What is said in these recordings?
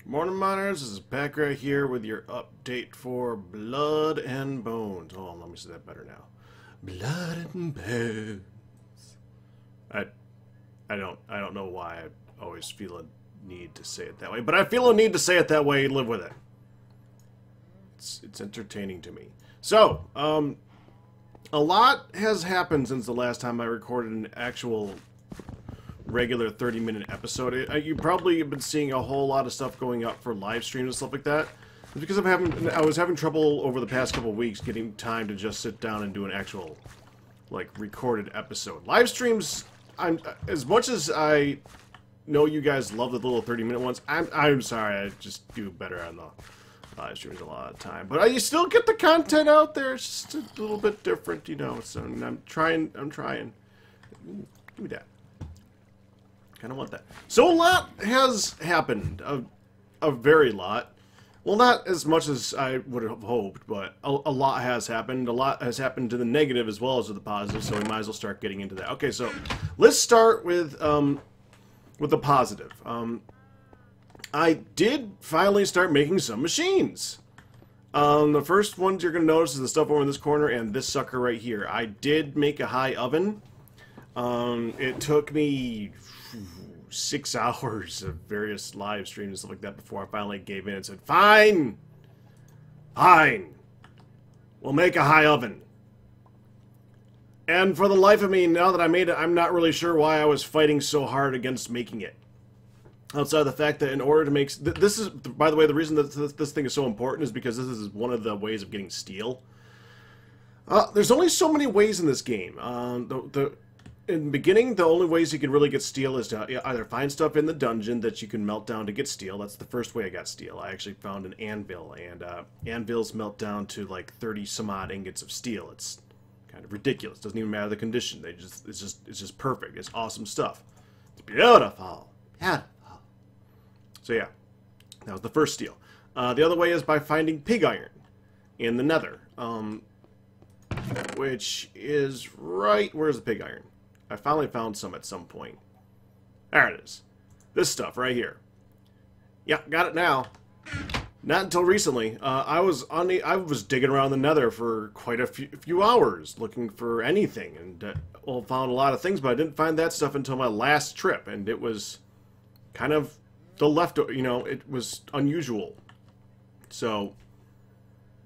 Morning, miners. This is Pack right here with your update for Blood and Bones. Oh, let me say that better now. Blood and Bones. I don't know why I always feel a need to say it that way, but I feel a need to say it that way. Live with it. It's entertaining to me. So, a lot has happened since the last time I recorded an actual regular 30-minute episode. You probably have been seeing a whole lot of stuff going up for live streams and stuff like that. It's because I was having trouble over the past couple of weeks getting time to just sit down and do an actual, like, recorded episode. Live streams, as much as I know you guys love the little 30-minute ones, I'm sorry, I just do better on the live streams a lot of the time. But you still get the content out there. It's just a little bit different, you know. So I'm trying. Ooh, give me that. I don't want that. So a lot has happened. A very lot. Well, not as much as I would have hoped, but a lot has happened. A lot has happened to the negative as well as to the positive, so we might as well start getting into that. Okay, so let's start with the positive. I did finally start making some machines. The first ones you're going to notice is the stuff over in this corner and this sucker right here. I did make a high oven. It took me 6 hours of various live streams and stuff like that before I finally gave in and said, fine, we'll make a high oven. And for the life of me, now that I made it, I'm not really sure why I was fighting so hard against making it. Outside of the fact that in order to make... This is, by the way, the reason that this thing is so important is because this is one of the ways of getting steel. There's only so many ways in this game. In the beginning, the only ways you can really get steel is to either find stuff in the dungeon that you can melt down to get steel. That's the first way I got steel. I actually found an anvil, and anvils melt down to like 30 some odd ingots of steel. It's kind of ridiculous. Doesn't even matter the condition. It's just perfect. It's awesome stuff. It's beautiful. Beautiful. So yeah, that was the first steel. The other way is by finding pig iron in the nether, which is right... Where's the pig iron? I finally found some at some point. There it is. This stuff right here. Yeah, got it now. Not until recently. I was digging around the nether for quite a few hours looking for anything, and found a lot of things, but I didn't find that stuff until my last trip, and it was kind of the leftover. You know, it was unusual. So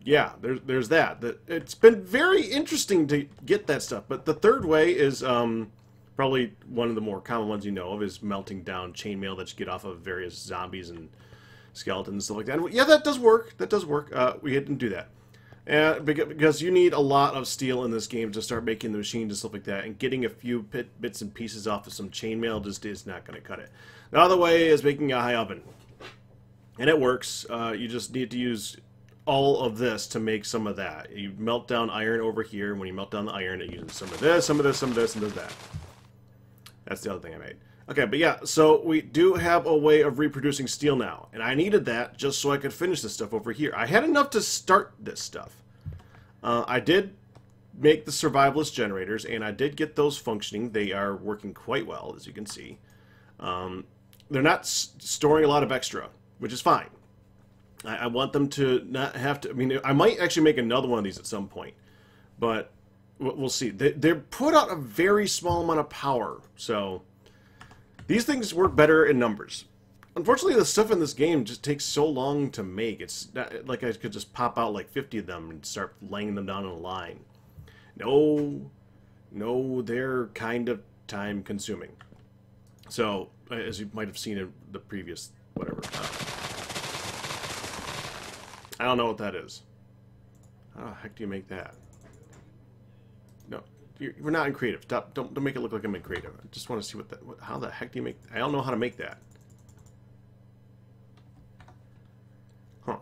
yeah, there's that. It's been very interesting to get that stuff. But the third way is probably one of the more common ones you know of, is melting down chainmail that you get off of various zombies and skeletons and stuff like that. And yeah, that does work. That does work. We didn't do that. Because you need a lot of steel in this game to start making the machines and stuff like that. And getting a few bits and pieces off of some chainmail just is not going to cut it. The other way is making a high oven. And it works. You just need to use all of this to make some of that. You melt down iron over here, and when you melt down the iron, it uses some of this, some of this, some of this, and does that. That's the other thing I made. Okay, but yeah, so we do have a way of reproducing steel now, and I needed that just so I could finish this stuff over here. I had enough to start this stuff. I did make the survivalist generators, and I did get those functioning. They are working quite well, as you can see. They're not storing a lot of extra, which is fine. I want them to not have to... I mean, I might actually make another one of these at some point. But we'll see. They put out a very small amount of power. So these things work better in numbers. Unfortunately, the stuff in this game just takes so long to make. It's not like I could just pop out like 50 of them and start laying them down in a line. No, they're kind of time consuming. So, as you might have seen in the previous... whatever... I don't know what that is. How the heck do you make that? No, we're not in creative. Stop! Don't make it look like I'm in creative. I just want to see how the heck do you make? I don't know how to make that. Huh?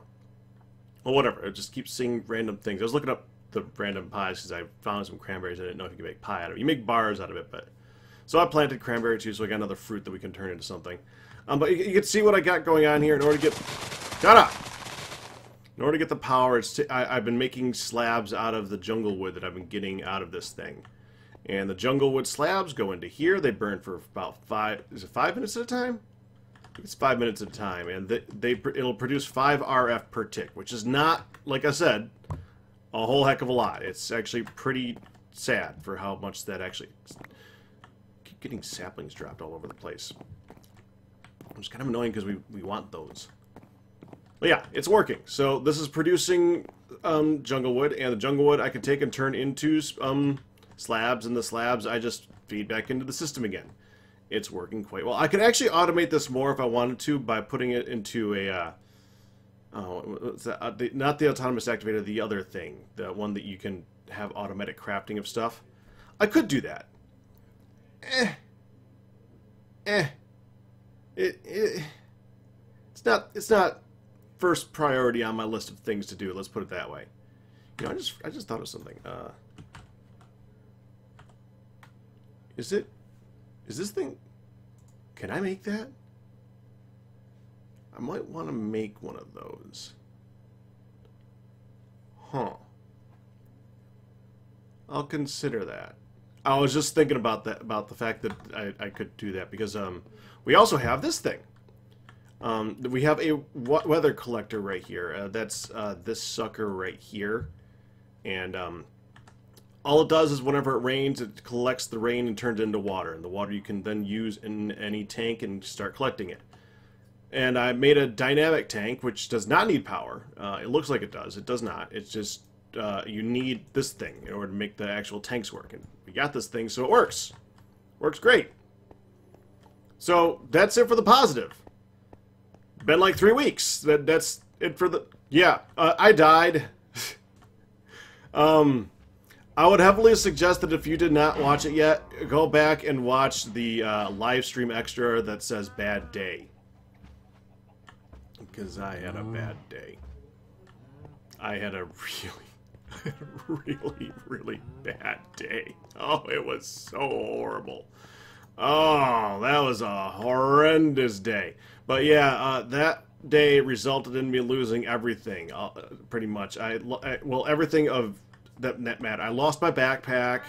Well, whatever. I just keep seeing random things. I was looking up the random pies because I found some cranberries. I didn't know if you could make pie out of it. You make bars out of it, but so I planted cranberry too. So I got another fruit that we can turn into something. But you can see what I got going on here in order to get. Shut up! In order to get the power, I've been making slabs out of the jungle wood that I've been getting out of this thing. And the jungle wood slabs go into here. They burn for about 5 minutes at a time? It's 5 minutes at a time, and it'll produce 5 RF per tick, which is not, like I said, a whole heck of a lot. It's actually pretty sad for how much that actually... Keep getting saplings dropped all over the place. It's kind of annoying because we want those. But yeah, it's working. So this is producing jungle wood, and the jungle wood I can take and turn into slabs, and the slabs I just feed back into the system again. It's working quite well. I could actually automate this more if I wanted to by putting it into a... what's that? Not the autonomous activator, the other thing. The one that you can have automatic crafting of stuff. I could do that. It's not first priority on my list of things to do. Let's put it that way. You know, I just thought of something. Is this thing? Can I make that? I might want to make one of those. Huh. I'll consider that. I was just thinking about that, about the fact that I could do that, because we also have this thing. We have a weather collector right here. That's this sucker right here. And all it does is whenever it rains, it collects the rain and turns it into water. And the water you can then use in any tank and start collecting it. And I made a dynamic tank, which does not need power. It looks like it does. It does not. It's just you need this thing in order to make the actual tanks work. And we got this thing, so it works. Works great. So that's it for the positive. Been like 3 weeks. That's it for the... Yeah, I died. I would heavily suggest that if you did not watch it yet, go back and watch the live stream extra that says bad day. Because I had a bad day. I had a really bad day. Oh, it was so horrible. Oh, that was a horrendous day. But yeah, that day resulted in me losing everything, pretty much. Well, everything of that mattered. I lost my backpack.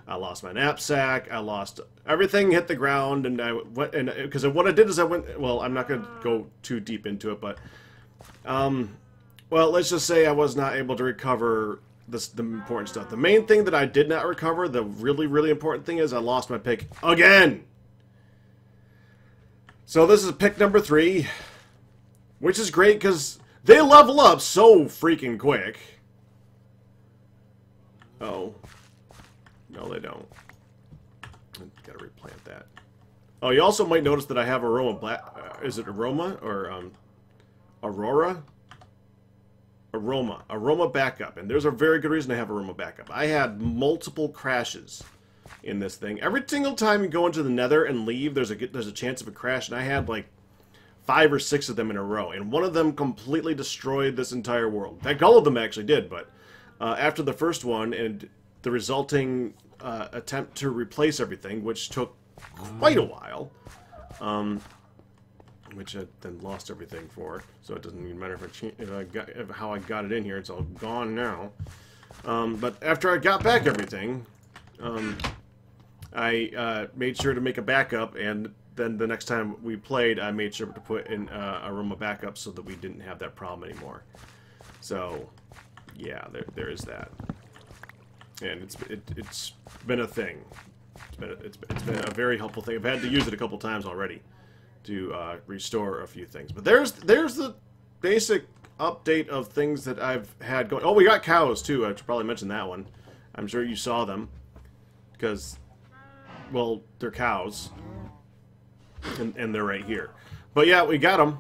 I lost my knapsack. I lost everything. Hit the ground, and I went. And because what I did is I went. Well, I'm not going to go too deep into it, but well, let's just say I was not able to recover the important stuff. The main thing that I did not recover, the really important thing, is I lost my pick again. So this is pick number 3, which is great because they level up so freaking quick. Oh. No, they don't. Gotta replant that. Oh, you also might notice that I have Aroma Black. Is it Aroma or Aurora? Aroma Backup. And there's a very good reason to have Aroma Backup. I had multiple crashes in this thing. Every single time you go into the Nether and leave, there's a chance of a crash, and I had like 5 or 6 of them in a row, and one of them completely destroyed this entire world. In fact, all of them actually did, but after the first one and the resulting attempt to replace everything, which took quite a while, which I then lost everything for, so it doesn't even matter if how I got it in here. It's all gone now. But after I got back everything, I made sure to make a backup, and then the next time we played, I made sure to put in Aroma Backup so that we didn't have that problem anymore. So, yeah, there is that. And it's been a thing. It's been a very helpful thing. I've had to use it a couple times already to restore a few things. But there's the basic update of things that I've had going. Oh, we got cows too. I should probably mention that one. I'm sure you saw them because, well, they're cows, and they're right here. But yeah, we got them.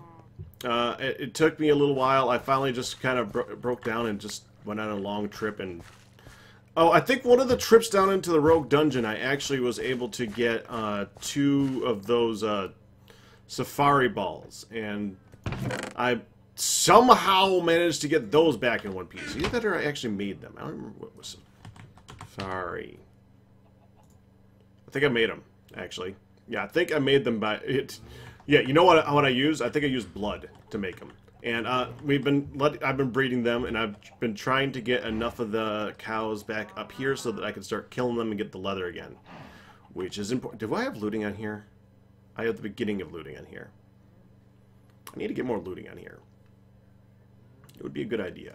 It took me a little while. I finally just kind of broke down and just went on a long trip. And oh, I think one of the trips down into the Rogue Dungeon, I actually was able to get 2 of those safari balls, and I somehow managed to get those back in one piece. Either that or I actually made them. I don't remember what was safari. I think I made them, actually. Yeah, I think I made them by it. Yeah, you know what I used? I think I used blood to make them. And I've been breeding them, and I've been trying to get enough of the cows back up here so that I can start killing them and get the leather again, which is important. Do I have looting on here? I have the beginning of looting on here. I need to get more looting on here. It would be a good idea.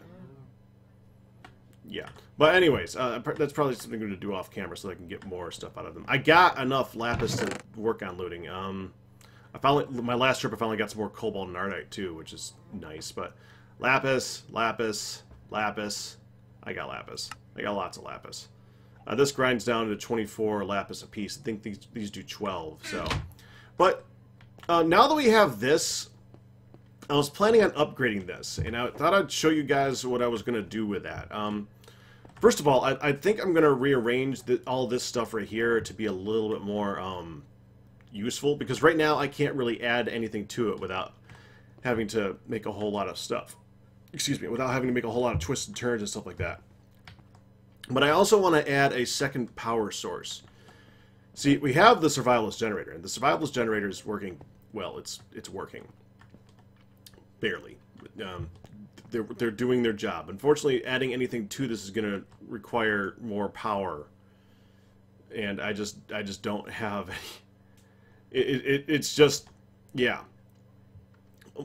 Yeah. But anyways, that's probably something I'm going to do off camera so I can get more stuff out of them. I got enough lapis to work on looting. My last trip I finally got some more cobalt and ardite too, which is nice. But lapis, lapis, lapis. I got lapis. I got lots of lapis. This grinds down to 24 lapis a piece. I think these do 12. So, but now that we have this, I was planning on upgrading this, and I thought I'd show you guys what I was going to do with that. First of all, I think I'm going to rearrange all this stuff right here to be a little bit more useful, because right now I can't really add anything to it without having to make a whole lot of stuff. Excuse me, without having to make a whole lot of twists and turns and stuff like that. But I also want to add a second power source. See, we have the survivalist generator, and the survivalist generator is working well. It's working. Barely. They're doing their job. Unfortunately, adding anything to this is going to require more power, and I just don't have any. It's just, yeah.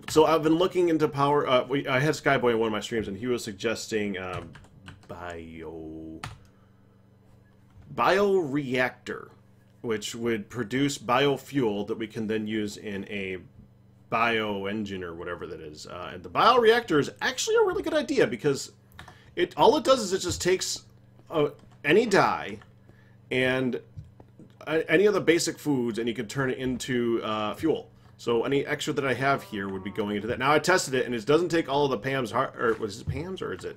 So I've been looking into power. I had Skyboy in one of my streams, and he was suggesting bioreactor, which would produce biofuel that we can then use in a bio-engine or whatever that is. And the bioreactor is actually a really good idea, because all it does is it just takes any dye and any of the basic foods, and you can turn it into fuel. So any extra that I have here would be going into that. Now I tested it, and it doesn't take all of the Pam's, or was it Pam's, or is it?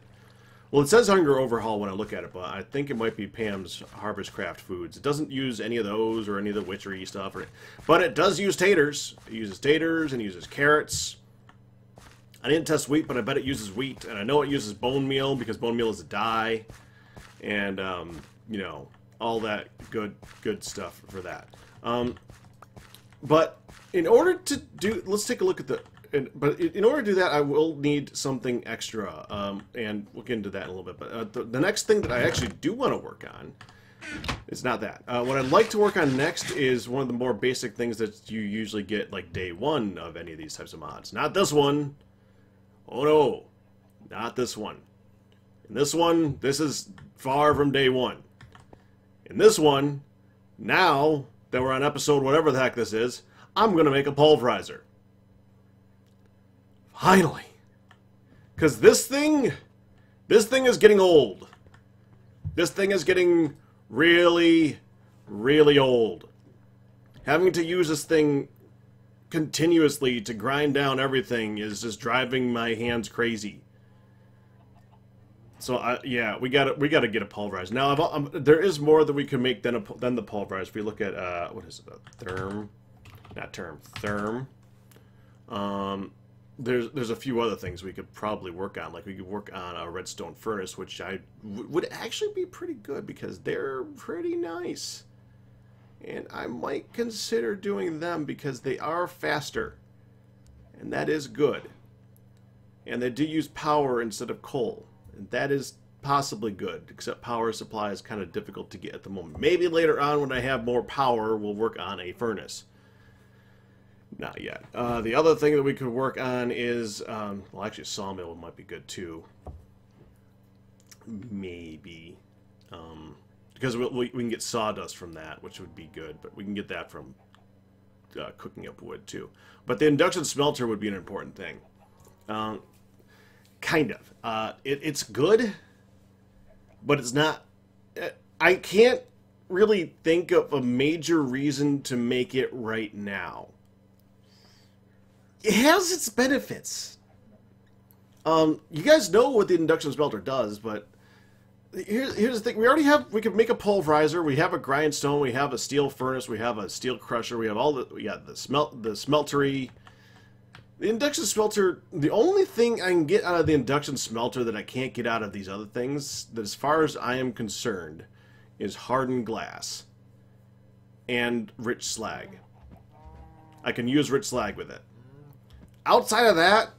Well, it says Hunger Overhaul when I look at it, but I think it might be Pam's Harvest Craft Foods. It doesn't use any of those or any of the witchery stuff, but it does use taters. It uses taters and uses carrots. I didn't test wheat, but I bet it uses wheat, and I know it uses bone meal because bone meal is a dye, and you know, all that good stuff for that. But in order to do, let's take a look at but in order to do that, I will need something extra, and we'll get into that in a little bit. But the next thing that I actually do want to work on is not that. What I'd like to work on next is one of the more basic things that you usually get like day one of any of these types of mods. Not this one. Oh no, not this one. In this one, this is far from day one. In this one, now that we're on episode whatever the heck this is, I'm going to make a pulverizer. Finally. Because this thing is getting old. This thing is getting really, really old. Having to use this thing continuously to grind down everything is just driving my hands crazy. So yeah, we gotta get a pulverizer. Now there is more that we can make than the pulverizer. If we look at what is it, therm. There's a few other things we could probably work on. Like we could work on a redstone furnace, which would actually be pretty good because they're pretty nice. And I might consider doing them because they are faster. And that is good. And they do use power instead of coal. And that is possibly good, except power supply is kind of difficult to get at the moment. Maybe later on when I have more power, we'll work on a furnace. Not yet. The other thing that we could work on is, well, actually, a sawmill might be good too. Maybe. Because we can get sawdust from that, which would be good, but we can get that from cooking up wood too. But the induction smelter would be an important thing. Kind of. It's good, but it's not. I can't really think of a major reason to make it right now. It has its benefits. You guys know what the induction smelter does, but here's the thing. We can make a pulverizer, we have a grindstone, we have a steel furnace, we have a steel crusher, we got the smeltery. The induction smelter, the only thing I can get out of the induction smelter that I can't get out of these other things, that as far as I am concerned, is hardened glass and rich slag. I can use rich slag with it. Outside of that,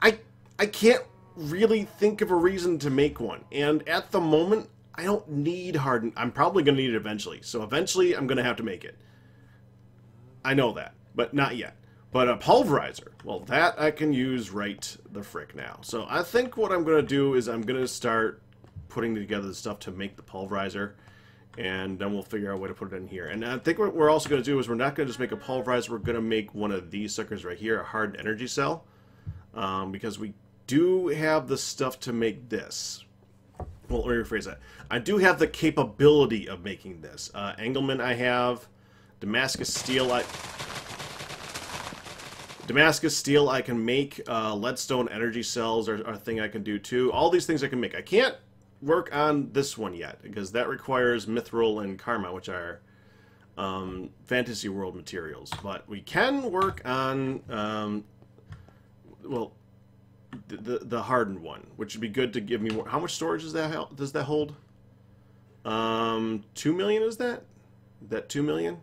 I can't really think of a reason to make one. And at the moment, I don't need hardened. I'm probably going to need it eventually. So eventually, I'm going to have to make it. I know that, but not yet. But a pulverizer, well, that I can use right the frick now. So I think what I'm going to do is I'm going to start putting together the stuff to make the pulverizer. And then we'll figure out a way to put it in here. And I think what we're also going to do is we're not going to just make a pulverizer. We're going to make one of these suckers right here, a hardened energy cell. Because we do have the stuff to make this. Well, let me rephrase that. I do have the capability of making this. Engelmann I have. Damascus steel I can make. Leadstone energy cells are a thing I can do too. All these things I can make. I can't work on this one yet because that requires mithril and karma, which are fantasy world materials. But we can work on well, the hardened one, which would be good to give me more. How much storage does that hold? 2 million is that? That 2 million?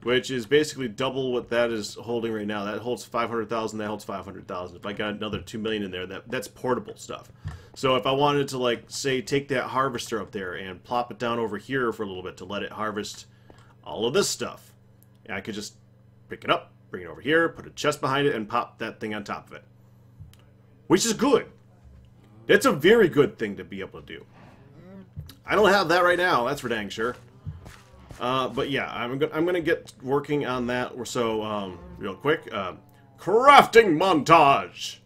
Which is basically double what that is holding right now. That holds 500,000, that holds 500,000. If I got another 2 million in there, that's portable stuff. So if I wanted to, like, say, take that harvester up there and plop it down over here for a little bit to let it harvest all of this stuff, I could just pick it up, bring it over here, put a chest behind it, and pop that thing on top of it. Which is good. It's a very good thing to be able to do. I don't have that right now, that's for dang sure. But yeah, I'm gonna get working on that. So, real quick, crafting montage.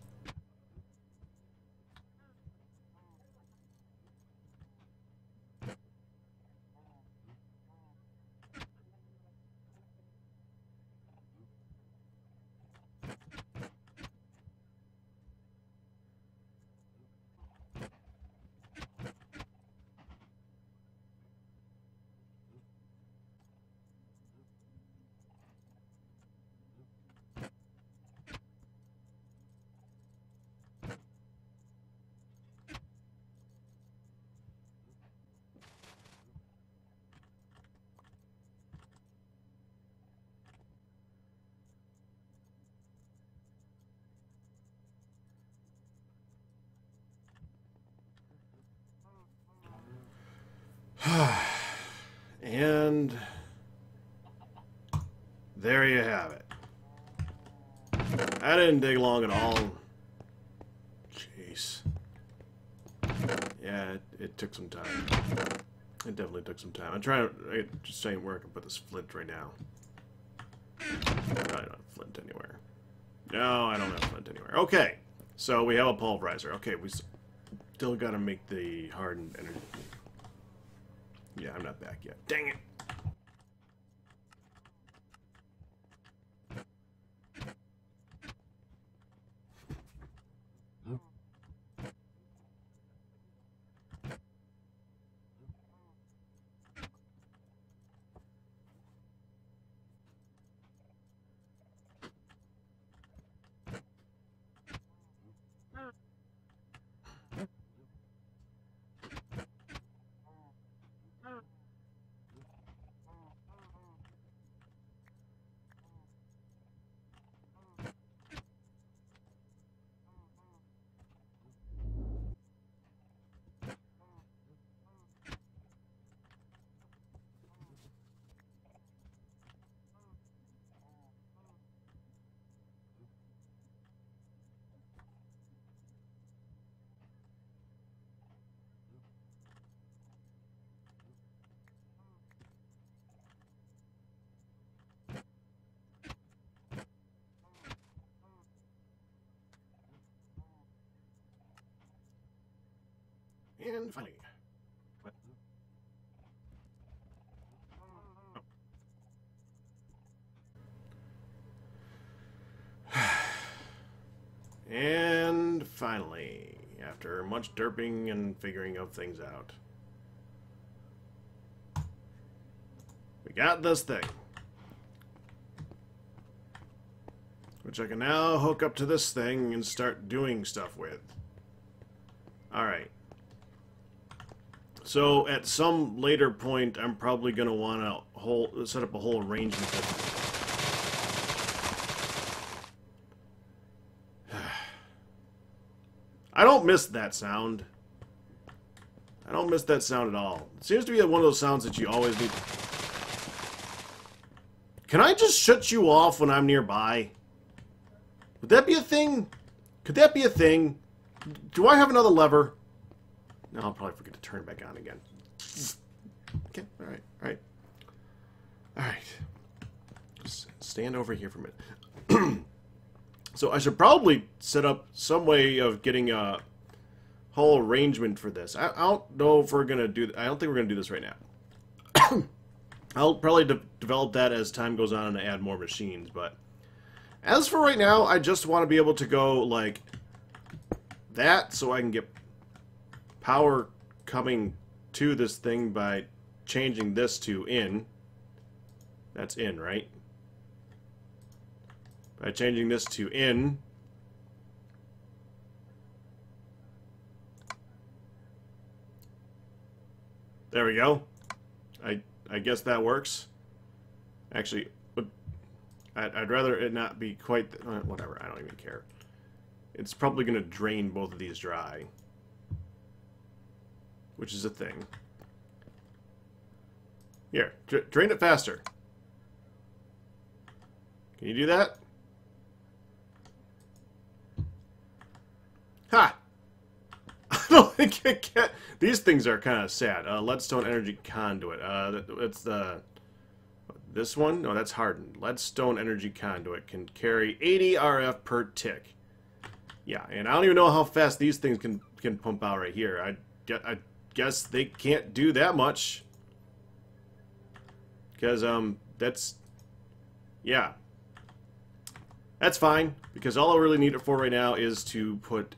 And there you have it. I didn't dig long at all. Jeez. Yeah, it took some time. It definitely took some time. I'm just saying where I can put this flint right now. I don't have flint anywhere. No, I don't have flint anywhere. Okay, so we have a pulverizer. Okay, we still got to make the hardened energy. Yeah, I'm not back yet. Dang it! And finally. What? Oh. And finally, after much derping and figuring of things out, we got this thing, which I can now hook up to this thing and start doing stuff with. Alright. So at some later point, I'm probably going to want to set up a whole arrangement. I don't miss that sound. I don't miss that sound at all. It seems to be one of those sounds that you always need. Can I just shut you off when I'm nearby? Would that be a thing? Could that be a thing? Do I have another lever? No, I'll probably forget to turn it back on again. Okay, alright, alright. Alright. Just stand over here for a minute. So I should probably set up some way of getting a whole arrangement for this. I don't know if we're going to do... I don't think we're going to do this right now. I'll probably develop that as time goes on and add more machines, but... As for right now, I just want to be able to go, like, that, so I can get power coming to this thing by changing this to in. That's in, right? By changing this to in. There we go. I guess that works. Actually, I'd rather it not be quite... whatever, I don't even care. It's probably going to drain both of these dry. Which is a thing. Here, drain it faster. Can you do that? Ha! I don't think I can. These things are kind of sad. Leadstone energy conduit. It's the... This one? No, that's hardened. Leadstone energy conduit can carry 80 RF per tick. Yeah, and I don't even know how fast these things can pump out right here. I guess they can't do that much. Because, that's... Yeah. That's fine, because all I really need it for right now is to put,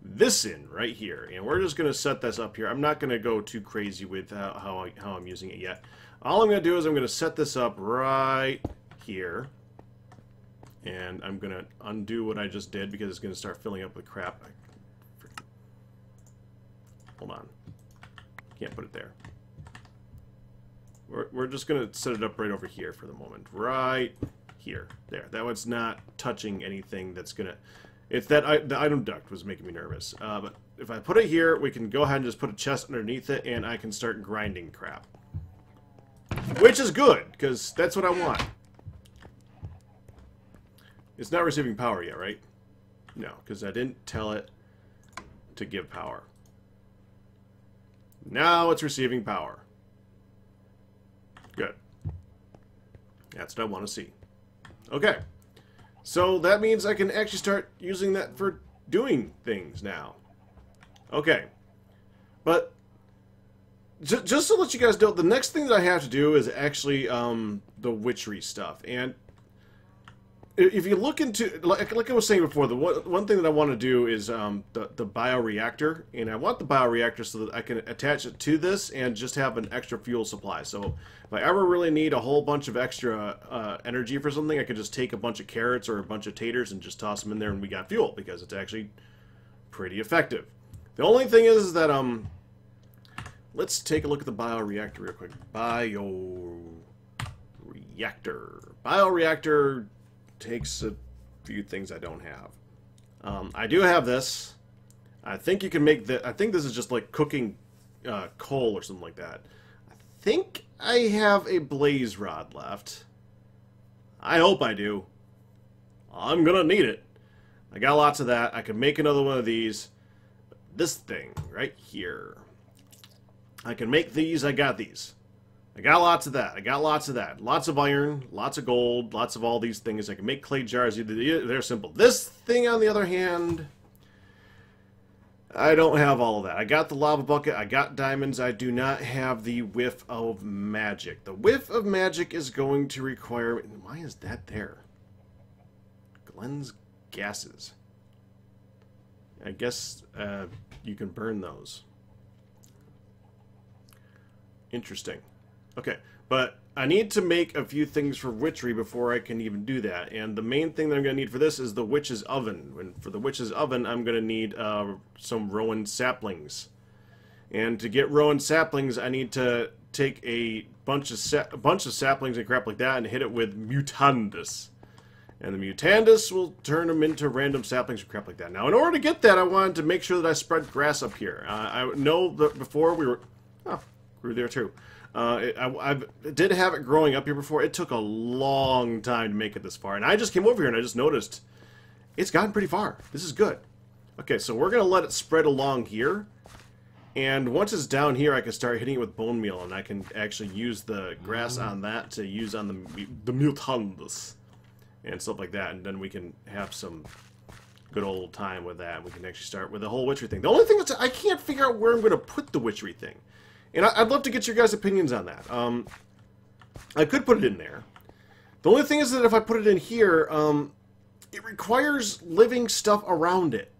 this in right here. And we're just going to set this up here. I'm not going to go too crazy with how I'm using it yet. All I'm going to do is I'm going to set this up right here. And I'm going to undo what I just did because it's going to start filling up with crap. Hold on. Can't put it there. We're just going to set it up right over here for the moment. Right here. There. That one's not touching anything that's going to... It's that the item duct was making me nervous. But if I put it here, we can go ahead and just put a chest underneath it, and I can start grinding crap. Which is good, because that's what I want. It's not receiving power yet, right? No, because I didn't tell it to give power. Now it's receiving power. Good. That's what I want to see. Okay. So that means I can actually start using that for doing things now. Okay. But just to let you guys know, the next thing that I have to do is actually the witchery stuff. And if you look into, like I was saying before, the one thing that I want to do is the bioreactor. And I want the bioreactor so that I can attach it to this and just have an extra fuel supply. So if I ever really need a whole bunch of extra energy for something, I could just take a bunch of carrots or a bunch of taters and just toss them in there and we got fuel, because it's actually pretty effective. The only thing is that, let's take a look at the bioreactor real quick. Bioreactor takes a few things I don't have. I do have this. I think you can make the... I think this is just like cooking coal or something like that. I think I have a blaze rod left. I hope I do. I'm gonna need it. I got lots of that. I can make another one of these. This thing right here. I can make these. I got these. I got lots of that. I got lots of that. Lots of iron, lots of gold, lots of all these things. I can make clay jars. They're simple. This thing, on the other hand, I don't have all of that. I got the lava bucket. I got diamonds. I do not have the whiff of magic. The whiff of magic is going to require... Why is that there? Glenn's gases. I guess you can burn those. Interesting. Okay, but I need to make a few things for witchery before I can even do that. And the main thing that I'm going to need for this is the witch's oven. And for the witch's oven, I'm going to need some rowan saplings. And to get rowan saplings, I need to take a bunch of saplings and crap like that and hit it with mutandus. And the mutandus will turn them into random saplings and crap like that. Now, in order to get that, I wanted to make sure that I spread grass up here. I know that before we were... Oh, grew there too. I did have it growing up here before. It took a long time to make it this far. And I just came over here and I just noticed it's gotten pretty far. This is good. Okay, so we're going to let it spread along here. And once it's down here, I can start hitting it with bone meal. And I can actually use the grass on that to use on the mutants and stuff like that. And then we can have some good old time with that. We can actually start with the whole witchery thing. The only thing is I can't figure out where I'm going to put the witchery thing. And I'd love to get your guys' opinions on that. I could put it in there. The only thing is that if I put it in here, it requires living stuff around it.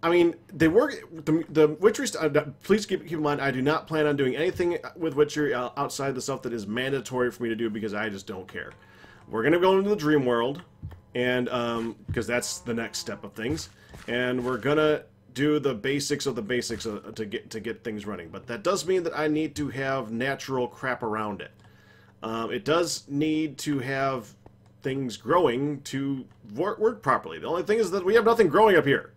I mean, they work. The witchery stuff. Please keep in mind, I do not plan on doing anything with witchery outside the stuff that is mandatory for me to do because I just don't care. We're gonna go into the dream world, and because that's the next step of things, and we're gonna do the basics of the basics to get things running. But that does mean that I need to have natural crap around it. It does need to have things growing to work properly. The only thing is that we have nothing growing up here.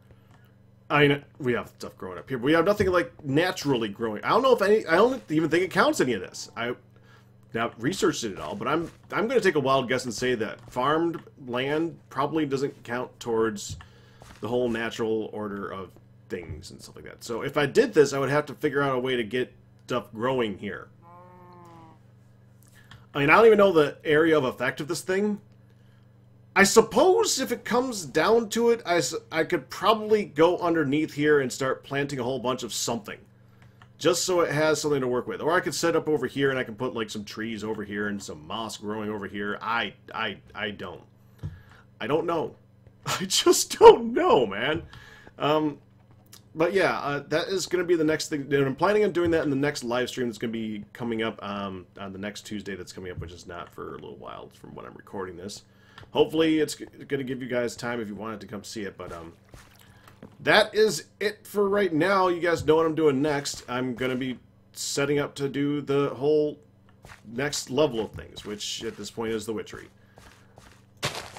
I mean, we have stuff growing up here, but we have nothing like naturally growing. I don't know if any. I don't even think it counts any of this. I now researched it all, but I'm going to take a wild guess and say that farmed land probably doesn't count towards the whole natural order of things and stuff like that. So if I did this, I would have to figure out a way to get stuff growing here. I mean, I don't even know the area of effect of this thing. I suppose if it comes down to it, I could probably go underneath here and start planting a whole bunch of something. Just so it has something to work with. Or I could set up over here and I can put like some trees over here and some moss growing over here. I don't. I don't know. I just don't know, man. But yeah, that is going to be the next thing. And I'm planning on doing that in the next live stream that's going to be coming up on the next Tuesday that's coming up, which is not for a little while from when I'm recording this. Hopefully it's going to give you guys time if you wanted to come see it, but that is it for right now. You guys know what I'm doing next. I'm going to be setting up to do the whole next level of things, which at this point is the witchery.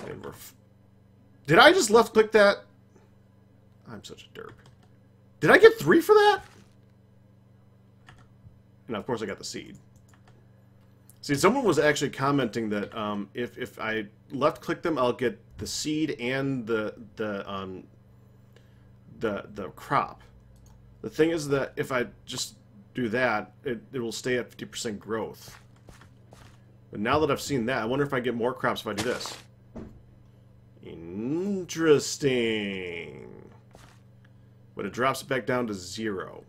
And did I just left click that? I'm such a derp. Did I get 3 for that? And of course I got the seed. See, someone was actually commenting that if I left click them, I'll get the seed and the crop. The thing is that if I just do that, it will stay at 50% growth. But now that I've seen that, I wonder if I get more crops if I do this. Interesting. But it drops it back down to 0.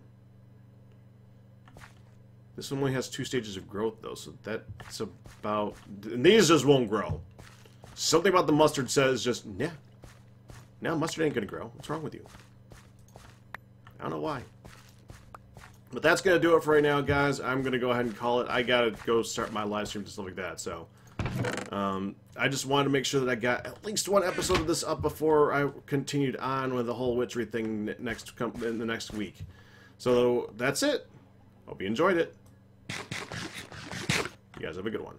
This one only has 2 stages of growth, though, so that's about... And these just won't grow. Something about the mustard says just, nah. No, mustard ain't gonna grow. What's wrong with you? I don't know why. But that's gonna do it for right now, guys. I'm gonna go ahead and call it. I gotta go start my live stream and stuff like that, so... I just wanted to make sure that I got at least 1 episode of this up before I continued on with the whole witchery thing in the next week. So, that's it. Hope you enjoyed it. You guys have a good one.